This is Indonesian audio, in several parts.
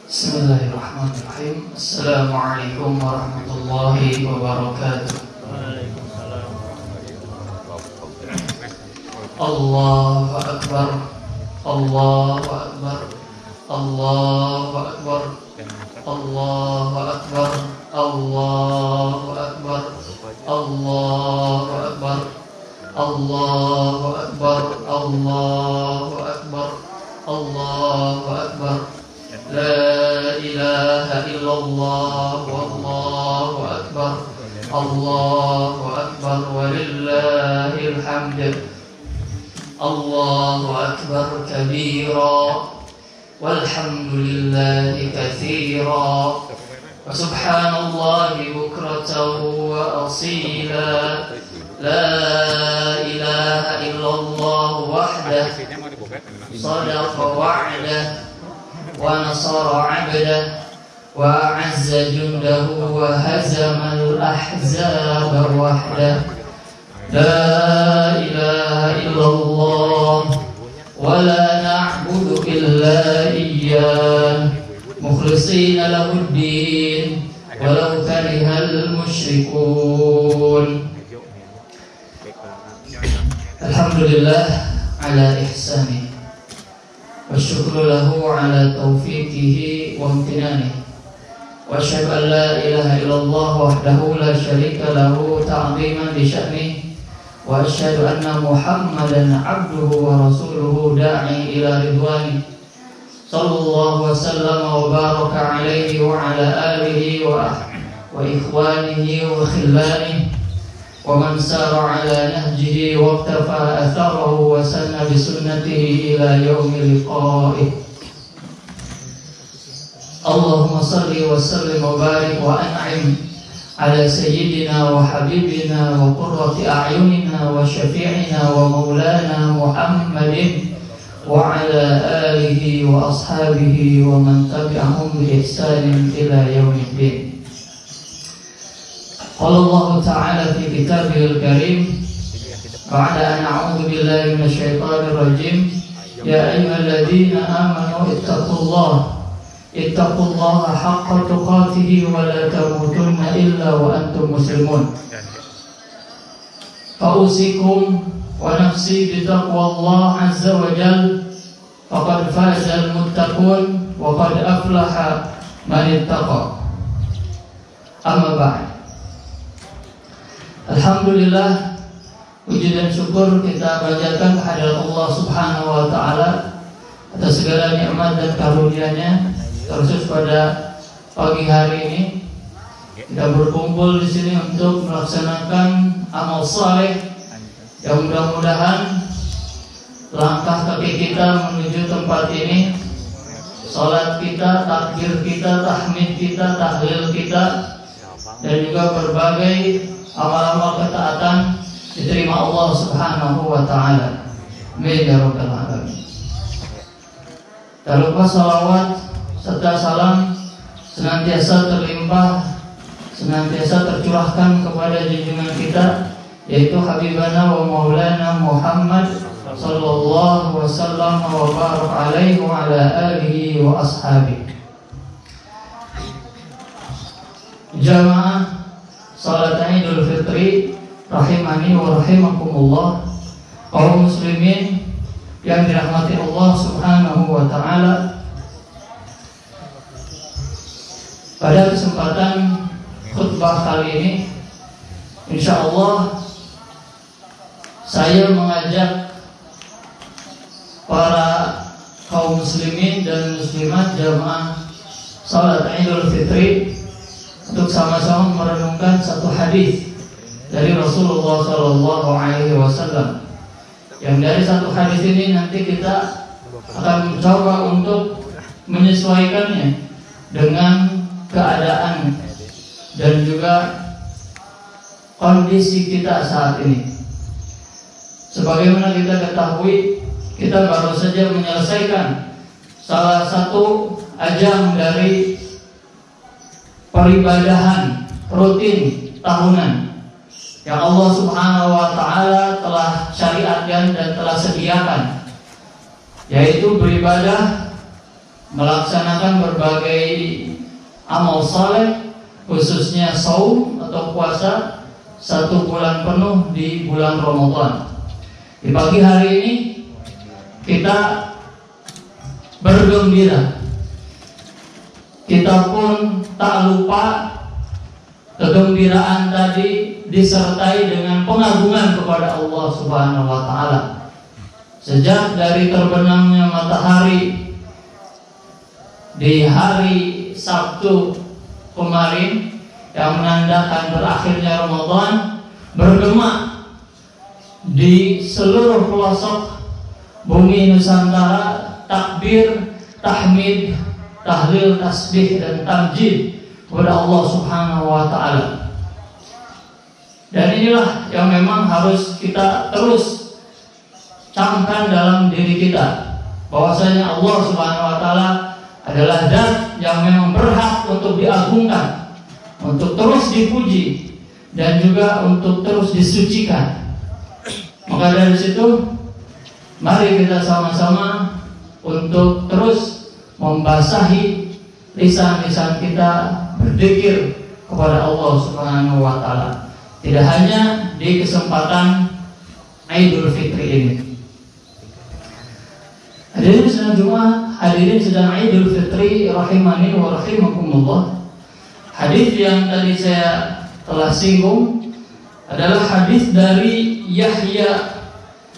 Bismillahirrahmanirrahim. Assalamualaikum warahmatullahi wabarakatuh. Allahu Akbar. Allahu Akbar. Allahu Akbar. Allahu Akbar. Allahu Akbar. Allahu Akbar. Allahu Akbar. Allahu Akbar. Allahu Akbar. La ilaha illallah wallahu akbar. Allahu akbar walillahil hamd. Allahu akbar kabira walhamdulillahi katsira wa subhanallahi bukratan wa asila. La ilaha illallah wahdah sadaqa wa'dah wa nasara 'abdah wa 'azza jundahu wa hazamal ahzaba wahdah. La ilaha illallah wa la na'budu illa iyyah mukhlishina lahuddin walau karihal musyrikun. Alhamdulillah ala ihsani wa syukru lahu ala taufiqihi wa amtinani wa asyhadu an la ilaha illallah wahdahu la syarika lahu ta'ziman li sya'ni wa asyhadu anna muhammadan abduhu wa rasuluhu da'i ila ridwani sallallahu wa sallama wa baraka alaihi wa ala alihi wa ikhwanihi wa khillanihi wa man sara ala nahjihi wa iktafa atharahu wa sanna bi sunnatihi ila yaumil liqa'ih. Allahumma salli wa sallim wa barik wa an'im ala sayyidina wa habibina wa qurrati a'yunina wa syafi'ina wa maulana Muhammadin wa ala alihi wa ashabihi wa man tabi'ahum bi ihsanin ila yaumiddin. Qala Allah Ta'ala fi kitabihil karim ba'da an a'udzu billahi minasy syaithanir rajim ya ayyuhalladzina amanu ittaqullaha haqqa tuqatih wa la tamutunna illa wa antum muslimun. Fa'usikum wa nafsi bi taqwallah azza wa jalla faqad fazal muttaqun wa qad aflaha man ittaqa. Amma ba'd. Alhamdulillah, puji dan syukur kita panjatkan kehadirat Allah Subhanahu wa taala atas segala nikmat dan karunia-Nya, terkhusus pada pagi hari ini kita berkumpul di sini untuk melaksanakan amal saleh yang mudah-mudahan langkah kaki kita menuju tempat ini, salat kita, takbir kita, tahmid kita, tahlil kita, dan juga berbagai amal-amal ketaatan diterima Allah Subhanahu wa taala. Amin ya rabbal alamin. Tak lupa salawat serta salam senantiasa terlimpah, senantiasa tercurahkan kepada junjungan kita, yaitu Habibana wa Maulana Muhammad sallallahu wasallam wa barak alaihi wa ala alihi wa ashabihi. Jamaah salat Idul Fitri rahimani wa rahimakumullah, kaum muslimin yang dirahmati Allah Subhanahu wa taala. Pada kesempatan khutbah kali ini insyaallah saya mengajak para kaum muslimin dan muslimat jamaah salat Idul Fitri untuk sama-sama merenungkan satu hadis dari Rasulullah Sallallahu Alaihi Wasallam. Yang dari satu hadis ini nanti kita akan mencoba untuk menyesuaikannya dengan keadaan dan juga kondisi kita saat ini. Sebagaimana kita ketahui, kita baru saja menyelesaikan salah satu ajang dari peribadahan rutin tahunan yang Allah Subhanahu wa taala telah syariatkan dan telah sediakan, yaitu beribadah melaksanakan berbagai amal saleh, khususnya saum atau puasa 1 bulan penuh di bulan Ramadan. Di pagi hari ini kita bergembira. Kita pun tak lupa kegembiraan tadi disertai dengan pengagungan kepada Allah Subhanahu wa taala. Sejak dari terbenamnya matahari di hari Sabtu kemarin yang menandakan berakhirnya Ramadan, bergema di seluruh pelosok bumi Nusantara takbir, tahmid, tahlil, tasbih dan tamjid kepada Allah Subhanahu wa taala. Dan inilah yang memang harus kita terus camkan dalam diri kita, bahwasanya Allah Subhanahu wa taala adalah zat yang memang berhak untuk diagungkan, untuk terus dipuji dan juga untuk terus disucikan. Maka dari situ mari kita sama-sama untuk terus membasahi lisan-lisan kita berzikir kepada Allah Subhanahu wa taala. Tidak hanya di kesempatan Idul Fitri ini. Hadirin sedang Jumat, hadirin sedang Idul Fitri rahimani wa rahimakumullah. Hadis yang tadi saya telah singgung adalah hadis dari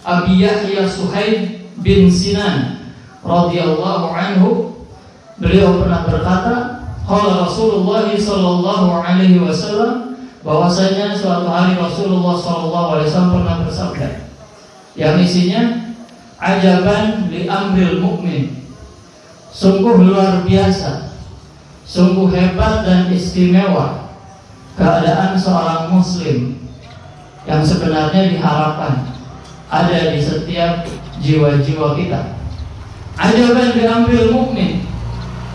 Abi Yahya Suhaib bin Sinan radhiyallahu anhu. Beliau pernah berkata, qala Rasulullah sallallahu alaihi wasallam, bahwasanya suatu hari Rasulullah sallallahu alaihi wasallam pernah bersabda yang isinya, ajaban li amril mukmin, sungguh luar biasa, sungguh hebat dan istimewa keadaan seorang muslim yang sebenarnya diharapkan ada di setiap jiwa-jiwa kita. Ajaban li amril mukmin,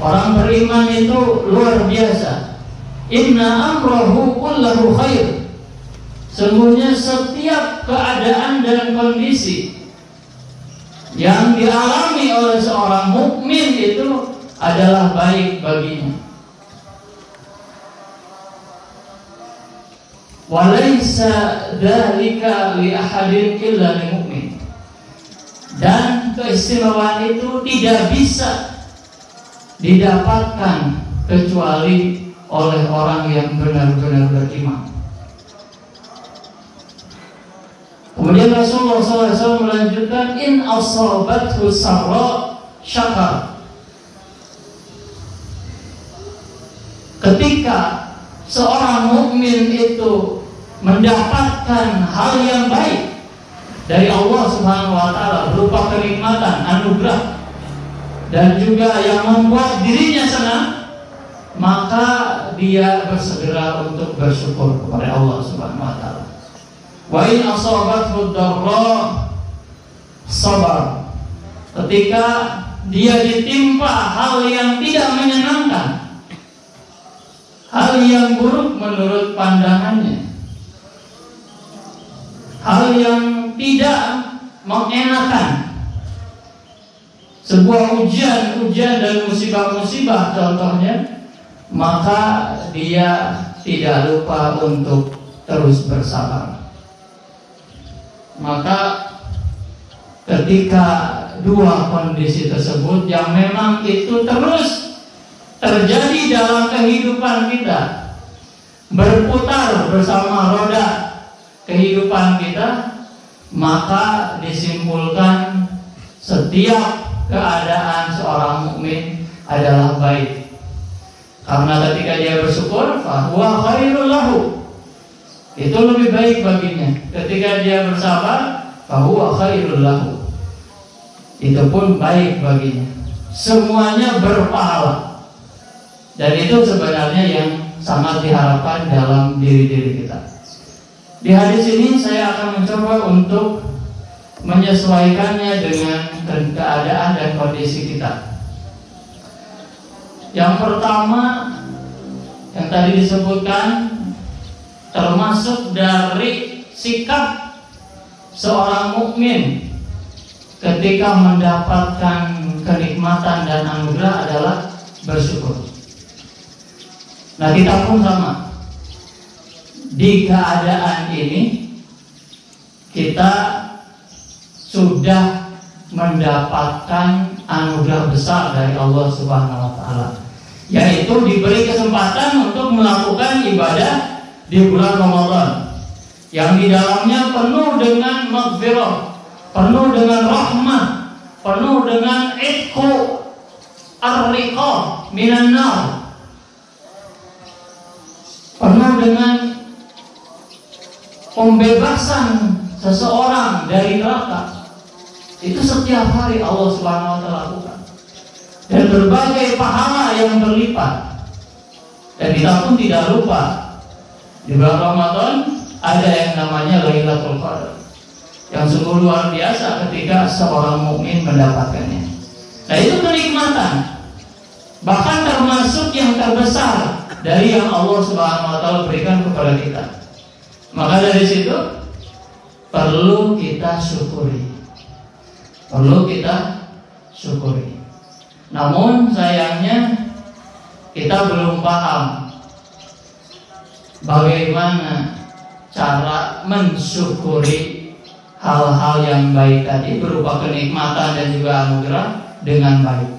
orang beriman itu luar biasa. Inna amrahu kullahu khair, sungguhnya setiap keadaan dan kondisi yang dialami oleh seorang mukmin itu adalah baik baginya. Walaysa dzalika li ahadin illa lil mu'min, dan keistimewaan itu tidak bisa didapatkan kecuali oleh orang yang benar-benar beriman. Kemudian Rasulullah SAW melanjutkan, in asabathu sarra syakar. Ketika seorang mukmin itu mendapatkan hal yang baik dari Allah Subhanahu wa taala berupa kenikmatan, anugerah, dan juga yang membuat dirinya senang, maka dia bersegera untuk bersyukur kepada Allah Subhanahu wa taala. Wa in asabathu darra sabar. Ketika dia ditimpa hal yang tidak menyenangkan, hal yang buruk menurut pandangannya, hal yang tidak mengenakan, sebuah ujian dan musibah-musibah contohnya, maka dia tidak lupa untuk terus bersabar. Maka ketika dua kondisi tersebut yang memang itu terus terjadi dalam kehidupan kita, berputar bersama roda kehidupan kita, maka disimpulkan setiap keadaan seorang mukmin adalah baik. Karena ketika dia bersyukur, fahuwa khairul lahu, itu lebih baik baginya. Ketika dia bersabar, fahuwa khairul lahu, itu pun baik baginya. Semuanya berpahala. Dan itu sebenarnya yang sangat diharapkan dalam diri-diri kita. Di hadis ini saya akan mencoba untuk menyesuaikannya dengan keadaan dan kondisi kita. Yang pertama yang tadi disebutkan, termasuk dari sikap seorang mukmin ketika mendapatkan kenikmatan dan anugerah adalah bersyukur. Nah, kita pun sama. Di keadaan ini kita sudah mendapatkan anugerah besar dari Allah Subhanahu wa taala, yaitu diberi kesempatan untuk melakukan ibadah di bulan Ramadan yang di dalamnya penuh dengan maghfirah, penuh dengan rahmah, penuh dengan itqu ar-riqab minan nar, penuh dengan pembebasan seseorang dari neraka. Itu setiap hari Allah Subhanahu wa taala lakukan. Dan berbagai pahala yang berlipat. Dan kita pun tidak lupa di bulan Ramadan ada yang namanya Lailatul Qadar, yang sungguh luar biasa ketika seorang mukmin mendapatkannya. Nah, itu kenikmatan, bahkan termasuk yang terbesar dari yang Allah Subhanahu wa taala berikan kepada kita. Maka dari situ perlu kita syukuri. Perlu kita syukuri. Namun sayangnya kita belum paham bagaimana cara mensyukuri hal-hal yang baik tadi berupa kenikmatan dan juga anugerah dengan baik.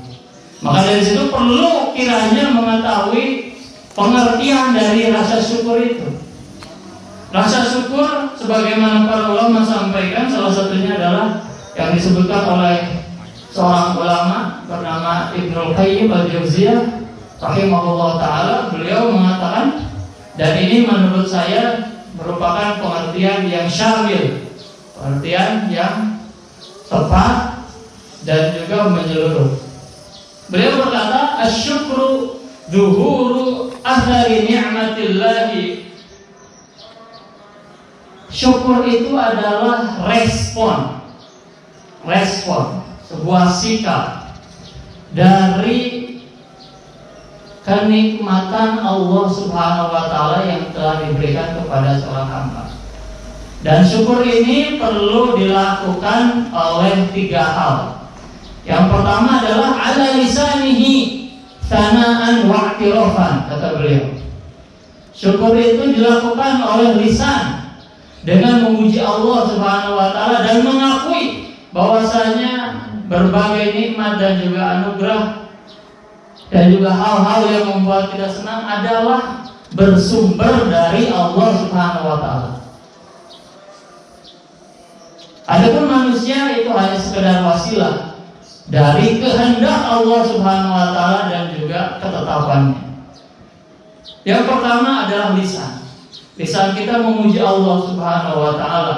Maka dari situ perlu kiranya mengetahui pengertian dari rasa syukur itu. Rasa syukur sebagaimana para ulama sampaikan, salah satunya adalah yang disebutkan oleh seorang ulama bernama Ibnul Qayyim al-Jauziyah rahimahullah ta'ala. Beliau mengatakan, dan ini menurut saya merupakan pengertian yang syamil, pengertian yang tepat dan juga menyeluruh. Beliau berkata, asyukru zuhuru athari ni'matillahi. Syukur itu adalah respon, sebuah sikap dari kenikmatan Allah Subhanahu wa taala yang telah diberikan kepada seorang hamba. Dan syukur ini perlu dilakukan oleh 3 hal. Yang pertama adalah ala lisanihi sana'an wa i'tirafan, kata beliau. Syukur itu dilakukan oleh lisan dengan memuji Allah Subhanahu wa taala dan mengakui bahwasanya berbagai nikmat dan juga anugerah dan juga hal-hal yang membuat kita senang adalah bersumber dari Allah Subhanahu wa taala. Adapun manusia itu hanya sekedar wasilah dari kehendak Allah Subhanahu wa taala dan juga ketetapannya. Yang pertama adalah lisan. Lisan kita memuji Allah Subhanahu wa taala.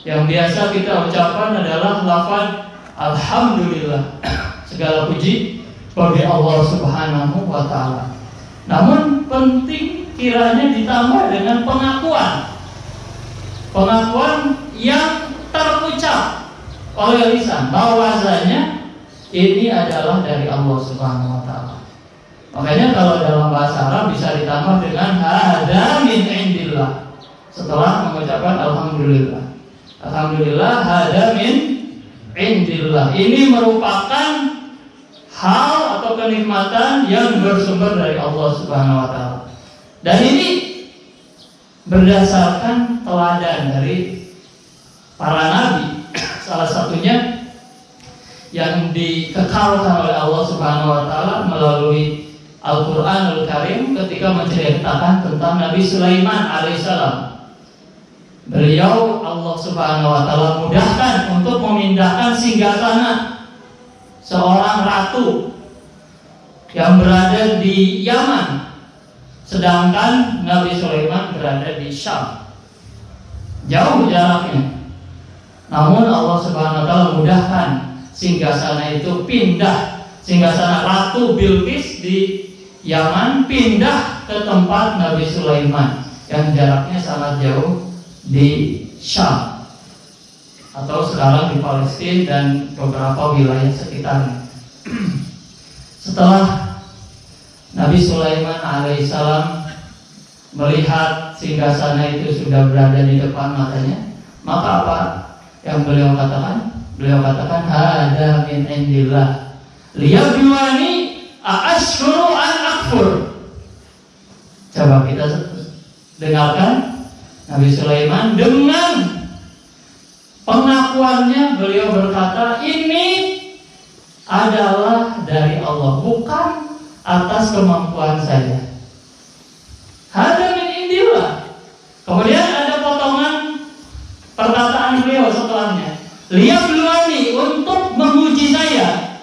Yang biasa kita ucapkan adalah lafaz alhamdulillah. Segala puji bagi Allah Subhanahu wa taala. Namun penting kiranya ditambah dengan pengakuan. Pengakuan yang terucap oleh lisan bahwasanya ini adalah dari Allah Subhanahu wa taala. Makanya kalau dalam bahasa Arab bisa ditambah dengan hada min indillah. Setelah mengucapkan alhamdulillah. Alhamdulillah hada min indillah. Ini merupakan hal atau kenikmatan yang bersumber dari Allah Subhanahu wa taala. Dan ini berdasarkan teladan dari para nabi. Salah satunya yang dikekalkan oleh Allah Subhanahu wa taala melalui Al-Quranul Karim ketika menceritakan tentang Nabi Sulaiman alaihissalam. Beliau Allah Subhanahu wa taala mudahkan untuk memindahkan singgasana seorang ratu yang berada di Yaman, sedangkan Nabi Sulaiman berada di Syam. Jauh jaraknya. Namun Allah Subhanahu wa taala mudahkan singgasana itu pindah, singgasana Ratu Bilqis di Yaman pindah ke tempat Nabi Sulaiman yang jaraknya sangat jauh di Syam atau sekarang di Palestina dan beberapa wilayah sekitarnya. Setelah Nabi Sulaiman alaihissalam melihat singgasana itu sudah berada di depan matanya, maka apa yang beliau katakan? Beliau katakan hada min indillah liyabluwani aashkuru an akfur. Coba kita dengarkan Nabi Sulaiman dengan pengakuannya. Beliau berkata, ini adalah dari Allah, bukan atas kemampuan saya. Hada min indillah. Kemudian ada potongan perkataan beliau setelahnya, liyabluwani, untuk menguji saya,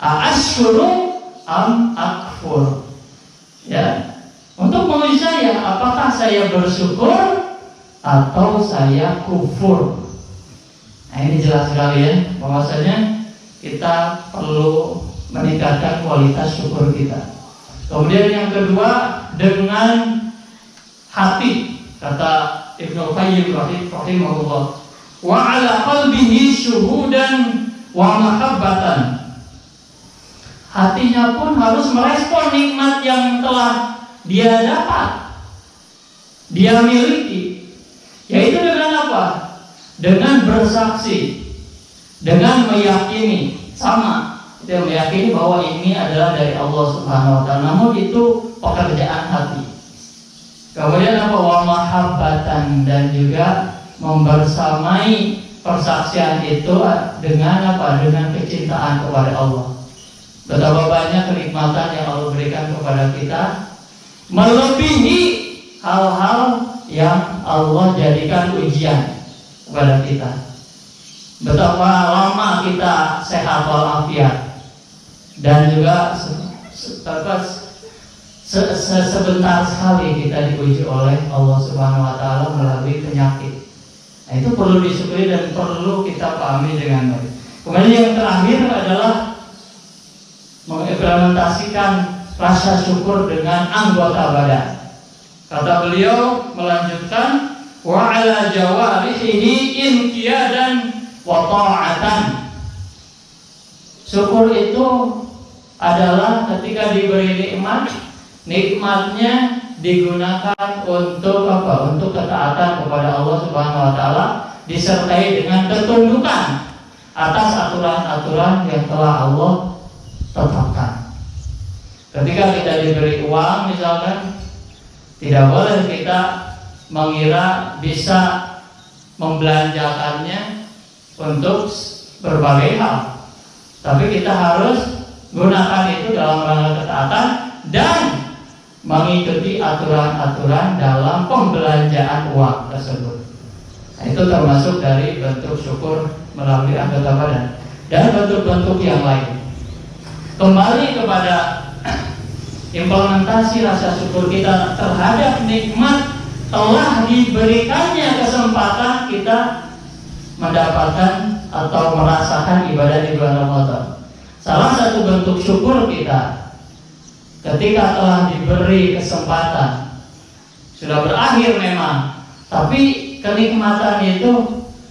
aashkuru am akfur. Ya, untuk menguji saya, apakah saya bersyukur atau saya kufur. Nah, ini jelas sekali ya, bahwasanya kita perlu meningkatkan kualitas syukur kita. Kemudian yang kedua, dengan hati. Kata Ibnu Qayyim rahimahullah, wa ala qalbihi syuhudan wa mahabbatan. Hatinya pun harus merespon nikmat yang telah dia dapat, dia miliki. Yaitu dengan apa? Dengan bersaksi, dengan meyakini, sama. Dia meyakini bahwa ini adalah dari Allah Subhanahu wa ta'ala. Namun itu pekerjaan hati. Kemudian apa? Wa mahabbatan, dan juga membersamai persaksian itu dengan apa? Dengan kecintaan kepada Allah. Betapa banyak kenikmatan yang Allah berikan kepada kita, melebihi hal-hal yang Allah jadikan ujian kepada kita. Betapa lama kita sehat walafiat, dan juga sebentar sekali kita diuji oleh Allah Subhanahu wa ta'ala melalui penyakit. Nah, itu perlu disyukuri dan perlu kita pahami dengan baik. Kemudian yang terakhir adalah mengimplementasikan rasa syukur dengan anggota badan. Kata beliau melanjutkan, wa ala jawarihi inqiyadan wa ta'atan. Syukur itu adalah ketika diberi nikmat, nikmatnya digunakan untuk apa? Untuk ketaatan kepada Allah Subhanahu wa ta'ala, disertai dengan ketundukan atas aturan-aturan yang telah Allah tetapkan. Ketika kita diberi uang misalkan, tidak boleh kita mengira bisa membelanjakannya untuk berbagai hal, tapi kita harus gunakan itu dalam rangka ketaatan dan mengikuti aturan-aturan dalam pembelanjaan uang tersebut. Nah, itu termasuk dari bentuk syukur melalui anggota badan dan bentuk-bentuk yang lain. Kembali kepada implementasi rasa syukur kita terhadap nikmat telah diberikannya kesempatan kita mendapatkan atau merasakan ibadah di bulan Ramadan. Salah satu bentuk syukur kita ketika telah diberi kesempatan, sudah berakhir memang, tapi kenikmatan itu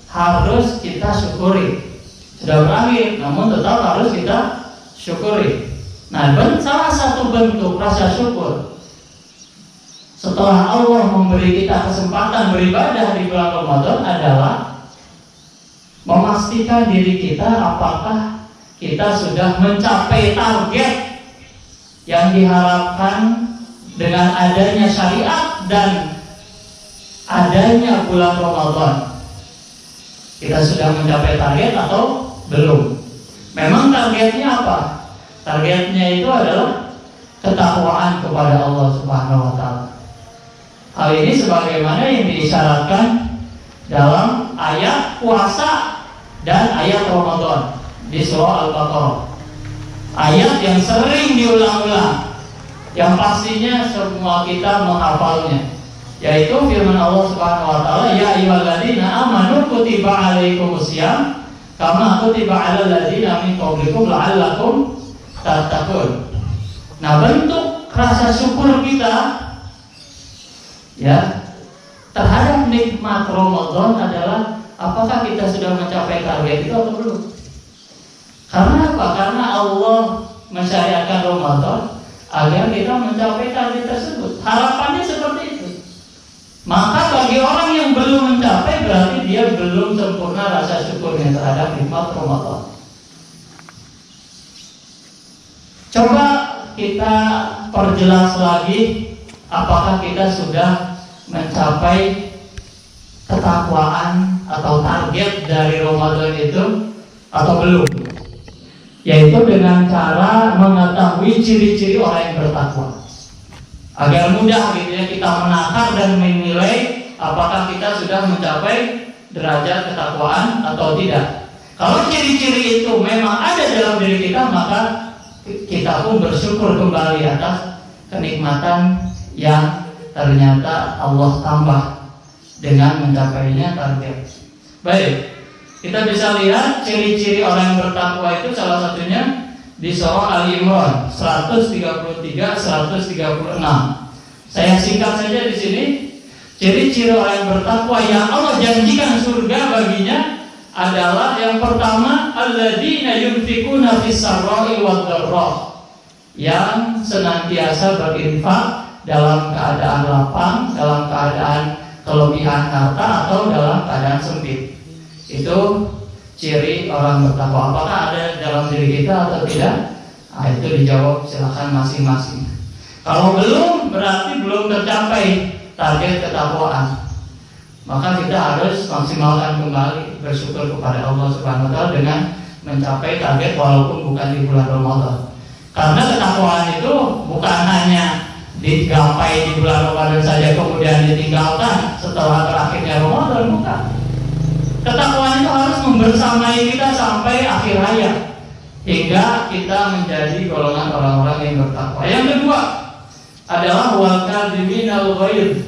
harus kita syukuri. Sudah berakhir, namun tetap harus kita syukuri. Nah, salah satu bentuk rasa syukur setelah Allah memberi kita kesempatan beribadah di bulan Ramadan adalah memastikan diri kita apakah kita sudah mencapai target yang diharapkan dengan adanya syariat dan adanya bulan Ramadan. Kita sudah mencapai target atau belum? Memang targetnya apa? Targetnya itu adalah ketakwaan kepada Allah Subhanahu wa ta'ala. Hal ini sebagaimana yang diisyaratkan dalam ayat puasa dan ayat Ramadan di surah Al-Baqarah. Ayat yang sering diulang-ulang, yang pastinya semua kita menghafalnya, yaitu firman Allah Subhanahu wa ta'ala, ya ayyuhalladzina amanu kutiba alaikumusiyam kama kutiba alal ladzina min qablikum la'allakum tattaqun. Nah, bentuk rasa syukur kita ya terhadap nikmat Ramadan adalah apakah kita sudah mencapai target itu atau belum? Karena apa? Karena Allah mensyariatkan Ramadan agar kita mencapai target tersebut. Harapannya seperti itu. Maka bagi orang yang belum mencapai tercapai berarti dia belum sempurna rasa syukurnya terhadap nikmat Ramadan. Coba kita perjelas lagi, apakah kita sudah mencapai ketakwaan atau target dari Ramadan itu atau belum? Yaitu dengan cara mengetahui ciri-ciri orang yang bertakwa, agar mudah gitu ya kita menakar dan menilai apakah kita sudah mencapai derajat ketakwaan atau tidak. Kalau ciri-ciri itu memang ada dalam diri kita, maka kita pun bersyukur kembali atas kenikmatan yang ternyata Allah tambah dengan mencapainya target. Baik, kita bisa lihat ciri-ciri orang yang bertakwa itu salah satunya di surah Ali Imran 133 136. Saya singkat saja di sini. Ciri-ciri orang yang bertakwa yang Allah janjikan surga baginya adalah yang pertama, alladzina yunfikuna fis sarra'i wad dharra, yang senantiasa berinfak dalam keadaan lapang, dalam keadaan kelebihan harta atau dalam keadaan sempit. Itu ciri orang bertakwa. Apakah ada dalam diri kita atau tidak? Nah, itu dijawab silakan masing-masing. Kalau belum, berarti belum tercapai target ketakwaan. Maka kita harus maksimalkan kembali bersyukur kepada Allah Subhanahu wa taala dengan mencapai target walaupun bukan di bulan Ramadan. Karena ketakwaan itu bukan hanya digapai di bulan Ramadan saja kemudian ditinggalkan setelah berakhirnya Ramadan, bukan. Ketakwaan itu harus membersamai kita sampai akhir hayat hingga kita menjadi golongan orang-orang yang bertakwa. Yang kedua adalah wal kadhiminal ghaidh,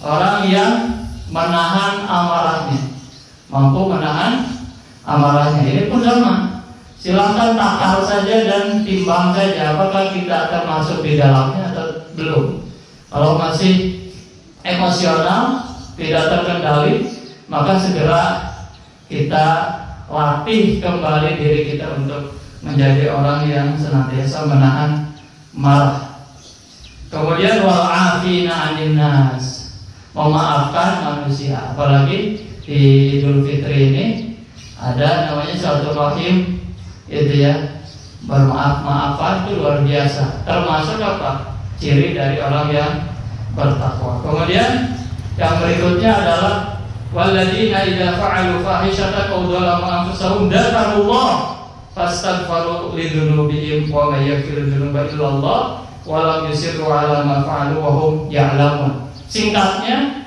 orang yang menahan amarahnya, mampu menahan amarahnya. Ini pun sama. Silakan takar saja dan timbang saja apakah kita termasuk di dalamnya atau belum. Kalau masih emosional, tidak terkendali, maka segera kita latih kembali diri kita untuk menjadi orang yang senantiasa menahan marah. Kemudian wal afina 'anil nas, memaafkan manusia. Apalagi di Idul Fitri ini ada namanya silaturahim, itu ya, bermaaf-maafan itu luar biasa. Termasuk apa? Ciri dari orang yang bertakwa. Kemudian yang berikutnya adalah walladzina idza fa'alu fahishatan aw dzalamu anfusahum dzakarullah fastaghfiru lidzunubihim wa may yaghfiru dzunuba illallah wa lam yusirru 'ala ma fa'alu wa hum ya'lamun. Singkatnya,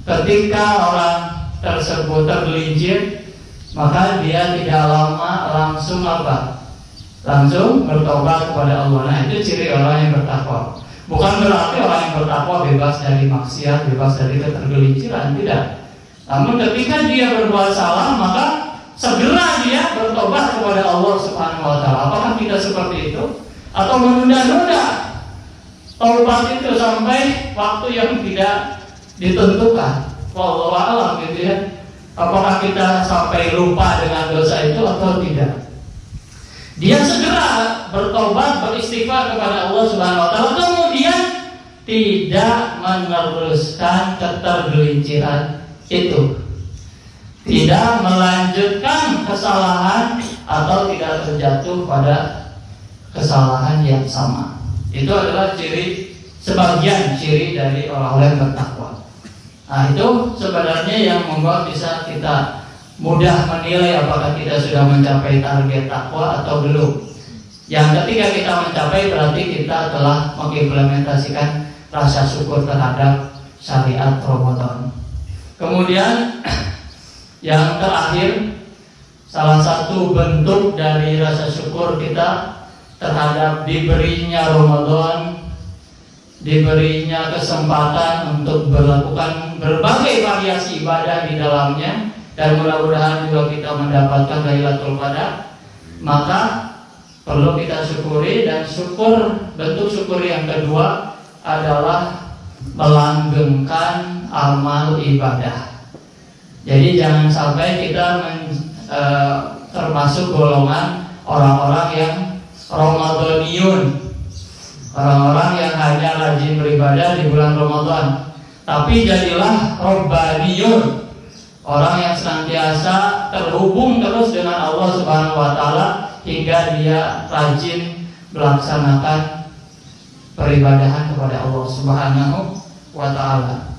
ketika orang tersebut tergelincir, maka dia tidak lama langsung apa? Langsung bertobat kepada Allah. Nah, itu ciri orang yang bertakwa. Bukan berarti orang yang bertakwa bebas dari maksiat, bebas dari ketergelinciran, tidak. Namun ketika dia berbuat salah, maka segera dia bertobat kepada Allah Subhanahu wa taala. Apakah kita seperti itu? Atau menunda-nunda taubat itu sampai waktu yang tidak ditentukan? Wallahu a'lam gitu ya. Apakah kita sampai lupa dengan dosa itu atau tidak? Dia segera bertobat, beristighfar kepada Allah Subhanahu wa taala, kemudian tidak meneruskan ketergelinciran itu, tidak melanjutkan kesalahan atau tidak terjatuh pada kesalahan yang sama. Itu adalah sebagian ciri dari orang-orang yang bertakwa. Nah, itu sebenarnya yang membuat bisa kita mudah menilai apakah kita sudah mencapai target takwa atau belum. Yang ketika kita mencapai berarti kita telah mengimplementasikan rasa syukur terhadap syariat Ramadan. Kemudian yang terakhir, salah satu bentuk dari rasa syukur kita terhadap diberinya Ramadan, diberinya kesempatan untuk melakukan berbagai variasi ibadah di dalamnya, dan mudah-mudahan juga kita mendapatkan Lailatul Qadar, maka perlu kita syukuri. Dan bentuk syukur yang kedua adalah melanggengkan amal ibadah. Jadi jangan sampai kita termasuk golongan orang-orang yang Ramadhaniyun, orang-orang yang hanya rajin beribadah di bulan Ramadan, tapi jadilah rabbaniyun, orang yang senantiasa terhubung terus dengan Allah Subhanahu wa taala hingga dia rajin melaksanakan peribadahan kepada Allah Subhanahu wa taala.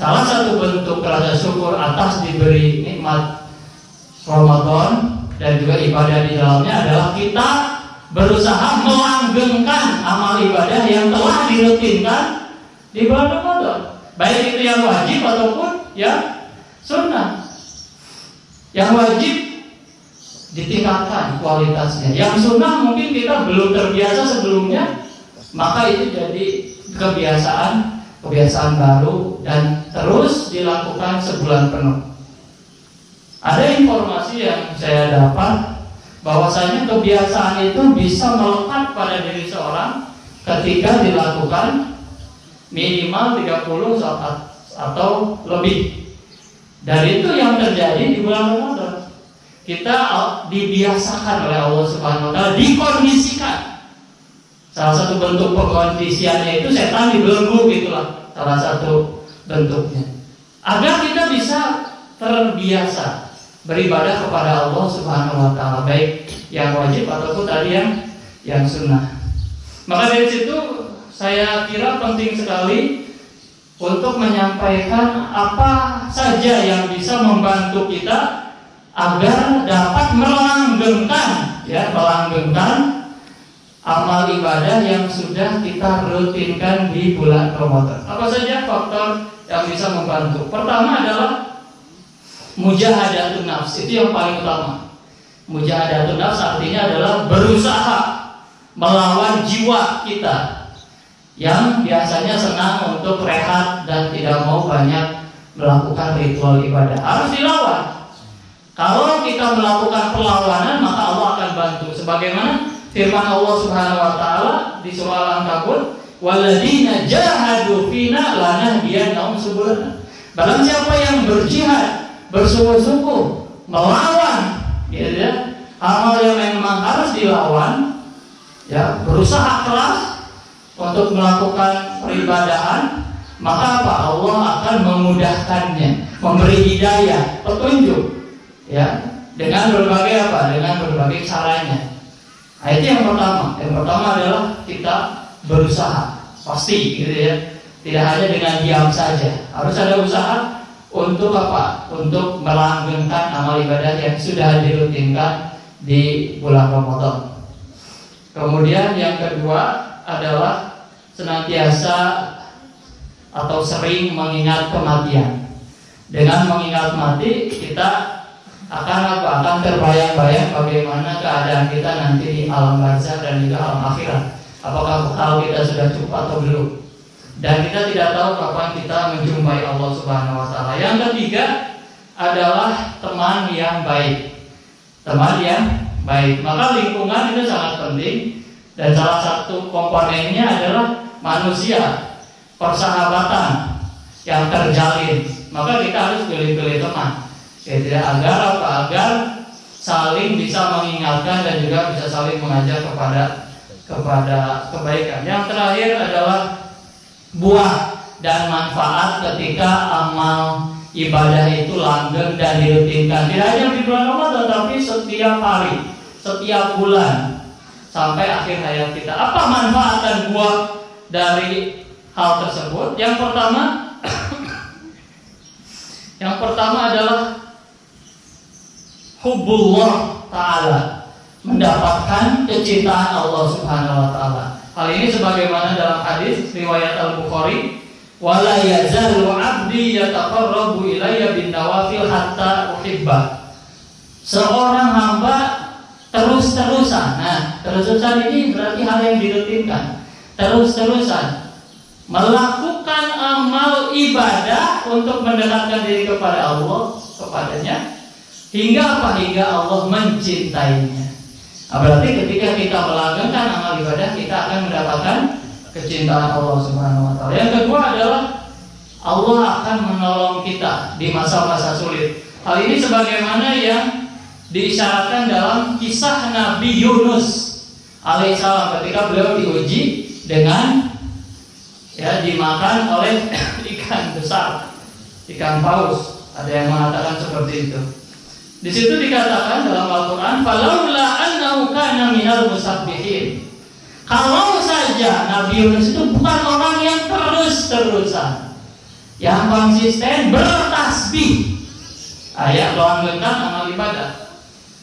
Salah satu bentuk rasa syukur atas diberi nikmat Ramadan dan juga ibadah di dalamnya adalah kita berusaha melanggengkan amal ibadah yang telah dirutinkan di bulan Ramadan, baik itu yang wajib ataupun yang sunnah. Yang wajib ditingkatkan kualitasnya, yang sunnah mungkin kita belum terbiasa sebelumnya, maka itu jadi kebiasaan baru dan terus dilakukan sebulan penuh. Ada informasi yang saya dapat bahwasanya kebiasaan itu bisa melekat pada diri seorang ketika dilakukan minimal 30 saat atau lebih. Dan itu yang terjadi di bulan Ramadan. Kita dibiasakan oleh Allah Subhanahu wa taala, dikondisikan. Salah satu bentuk pengkondisiannya itu setan dibelenggu, gitulah salah satu bentuknya. Agar kita bisa terbiasa beribadah kepada Allah Subhanahu wa taala, baik yang wajib ataupun tadi yang sunnah. Maka dari situ saya kira penting sekali untuk menyampaikan apa saja yang bisa membantu kita agar dapat melanggengkan amal ibadah yang sudah kita rutinkan di bulan Ramadan. Apa saja faktor yang bisa membantu? Pertama adalah mujahadatun nafs, itu yang paling utama. Mujahadatun nafs artinya adalah berusaha melawan jiwa kita yang biasanya senang untuk rehat dan tidak mau banyak melakukan ritual ibadah. Harus dilawan. Kalau kita melakukan perlawanan, maka Allah akan bantu. Sebagaimana firman Allah Subhanahu wa taala di surah Al-Ankabut, "Walladzina jahadu fina lanahdiyannahum subulana." Barang siapa yang berjihad, bersungguh-sungguh melawan, gitu ya, hal yang memang harus dilawan, ya, berusaha keras untuk melakukan peribadahan, maka apa? Allah akan memudahkannya, memberi hidayah, petunjuk, ya, dengan berbagai caranya. Nah, itu yang pertama. Yang pertama adalah kita berusaha, pasti, gitu ya. Tidak hanya dengan diam saja, harus ada usaha. Untuk apa? Untuk melanggengkan amal ibadah yang sudah dirutinkan di bulan Ramadan. Kemudian yang kedua adalah senantiasa atau sering mengingat kematian. Dengan mengingat mati, kita akan terbayang-bayang bagaimana keadaan kita nanti di alam barzakh dan juga alam akhirat. Apakah bekal kita sudah cukup atau belum? Dan kita tidak tahu kapan kita menjumpai Allah Subhanahu wa taala. Yang ketiga adalah teman yang baik. Teman yang baik. Maka lingkungan itu sangat penting, dan salah satu komponennya adalah manusia, persahabatan yang terjalin. Maka kita harus pilih-pilih teman. Gitu ya, agar apa? Agar saling bisa mengingatkan dan juga bisa saling mengajak kepada kebaikan. Yang terakhir adalah buah dan manfaat ketika amal ibadah itu langgeng dan dirutinkan. Tidak hanya di bulan Ramadan, tapi setiap hari, setiap bulan sampai akhir hayat kita. Apa manfaat dan buah dari hal tersebut? Yang pertama adalah hubbullah ta'ala, mendapatkan kecintaan Allah Subhanahu wa taala. Hal ini sebagaimana dalam hadis riwayat Al-Bukhari, "Wala yazalu 'abdi yataqarrabu ilayya bin nawafil hatta uhibbah." Seorang hamba terus-terusan. Nah, terus-terusan ini berarti hal yang dirutinkan. Terus-terusan melakukan amal ibadah untuk mendekatkan diri kepada Allah, kepadanya, hingga apa? Hingga Allah mencintainya. Berarti ketika kita melanggengkan amal ibadah, kita akan mendapatkan kecintaan Allah Subhanahu wa taala. Yang kedua adalah Allah akan menolong kita di masa-masa sulit. Hal ini sebagaimana yang diisyaratkan dalam kisah Nabi Yunus alaihissalam ketika beliau diuji dengan dimakan oleh ikan ikan besar, ikan paus. Ada yang mengatakan seperti itu. Di situ dikatakan dalam Al-Quran, "Falaula annahu kana minal musabbihin." Kalau saja Nabi Yunus itu bukan orang yang terus-terusan, yang konsisten bertasbih, ayat langgengkan amal ibadah,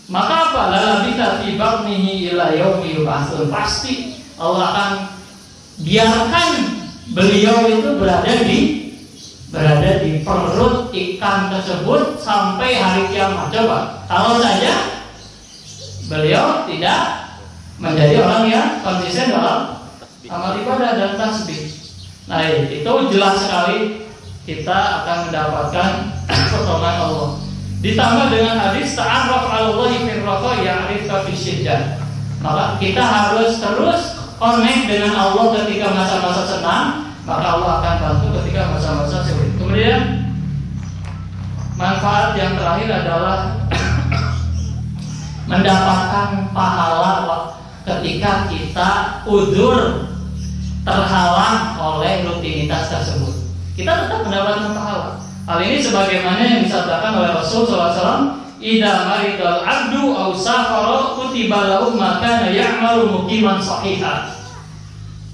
maka apa? Lalabita fi batnihi ila yaumi yub'atsun. Pasti Allah akan biarkan beliau itu berada di perut ikan tersebut sampai hari kiamat. Coba, kalau saja beliau tidak menjadi orang yang konsisten dalam amal ibadah dan tasbih. Nah, itu jelas sekali kita akan mendapatkan pertolongan Allah. Ditambah dengan hadis ta'arraf 'alallahi fir raqa ya'rifka fis syiddah. Maka kita harus terus connect dengan Allah ketika masa-masa senang, maka Allah akan bantu ketika masa-masa sulit. Kemudian manfaat yang terakhir adalah mendapatkan pahala ketika kita udzur terhalang oleh rutinitas tersebut. Kita tetap mendapatkan pahala. Hal ini sebagaimana yang disabdakan oleh Rasul SAW, "Idza maridal 'abdu aw safara kutiba lahu ma kana ya'malu muqiman shahiha."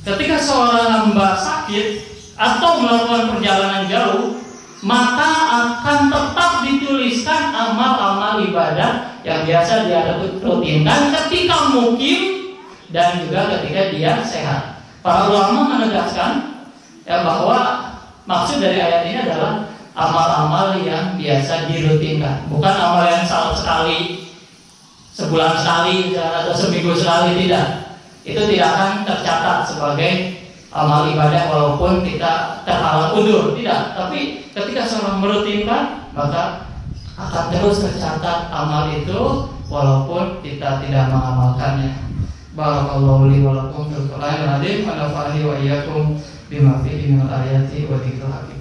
Ketika seorang hamba sakit atau melakukan perjalanan jauh, maka akan tetap dituliskan amal-amal ibadah yang biasa dia rutinkan ketika mukim dan juga ketika dia sehat. Para ulama menegaskan bahwa maksud dari ayat ini adalah amal-amal yang biasa dirutinkan, bukan amal yang sekali, sebulan sekali atau seminggu sekali, tidak. Itu tidak akan tercatat sebagai amal ibadah walaupun kita terhalang udzur, tidak. Tapi ketika seorang merutinkan, maka akan terus tercatat amal itu walaupun kita tidak mengamalkannya. Barakallahu li wa lakum fil Qur'anil azim wa nafa'ani wa iyyakum bima fihi minal ayati wa dzikril hakim.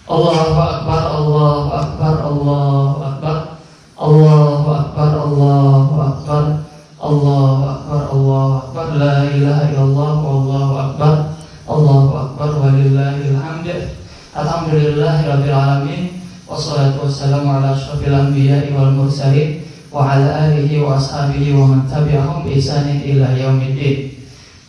Allahu akbar, Allahu akbar, Allahu akbar, Allahu akbar, Allahu akbar, Allahu akbar, Allahu akbar, la ilaha illallah, wallahu akbar, Allahu akbar, walillahil hamd. Alhamdulillahirabbil alamin, wassalatu wassalamu ala asyrafil anbiya'i wal mursalin wa ala alihi wa ashabihi wa man tabi'ahum bi ihsanin ila yaumiddin.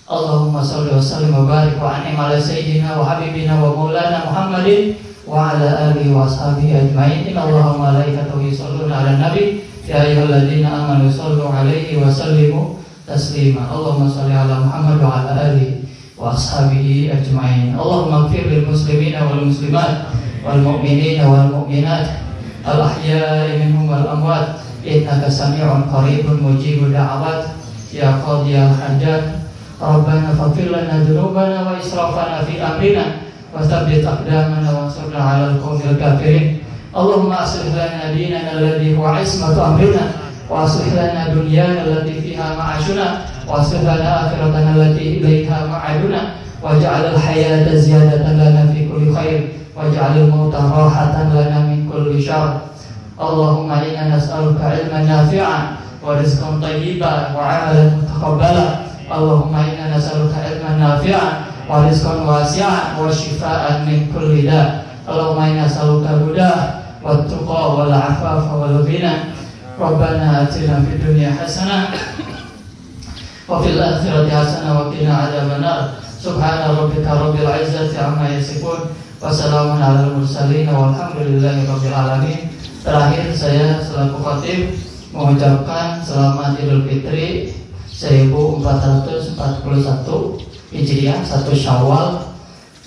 Allahumma shalli wa sallim wa barik wa an'im ala sayyidina wa habibina wa maulana Muhammadin wa ala alihi wa ashabihi ajma'in. Innallaha wa malaikatahu yusholluna 'alan nabi ya ayyuhalladzina amanu shallu 'alaihi wa sallimu taslima. Allahumma shalli ala Muhammad wa ala alihi wa ashabihi ajma'in. Allahumma ighfir lil muslimina wal muslimat wal mu'minina wal mu'minat al ahya'i minhum wal amwat innaka sami'un qaribun mujibud da'awat ya qadiyal hajat. Rabbana faghfir lana dzunubana wa israfana fi amrina wa tsabbit aqdamana wansurna 'alal qaumil kafirin. Allahumma aslih lana dinana alladhi huwa 'ismatu amrina wa aslih lana dunyana allati fiha ma'ashuna wa aslih lana akhiratana allati ilaiha ma'aduna waj'al al-hayata ziyadatan lana fi kulli khair waj'al al-mauta rahatan lana min kulli syarr. Allahumma inna nas'aluka 'ilman nafi'an wa rizqan thayyiban wa 'amalan mutaqabbalan. Allahumma inna nas'aluka 'ilman nafi'an wa rizqan wasi'an wa shifaa'an min kulli da'. Allahumma inna nas'aluka huda wat tuqa wal 'afafa wal ghina. Rabbana atina fid dunya hasanah wa fil akhirati hasanah wa qina adzabannar. Subhana rabbika rabbil 'izzati 'amma yasifun wa salamun 'alal mursalin walhamdulillahi rabbil alamin. Terakhir saya selaku khatib mengucapkan selamat Idul Fitri 1441 Hijriah 1 Syawal.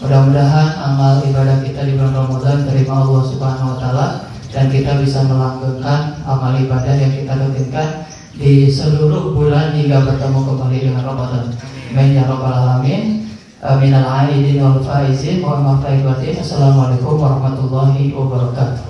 Mudah-mudahan amal ibadah kita di bulan Ramadan terima Allah Subhanahu wa taala dan kita bisa melanggengkan amal ibadah yang kita rutinkan di seluruh bulan hingga bertemu kembali dengan Ramadan. Amin ya rabbal alamin. Minal aidin wal faizin wa ma faizin. Assalamualaikum warahmatullahi wabarakatuh.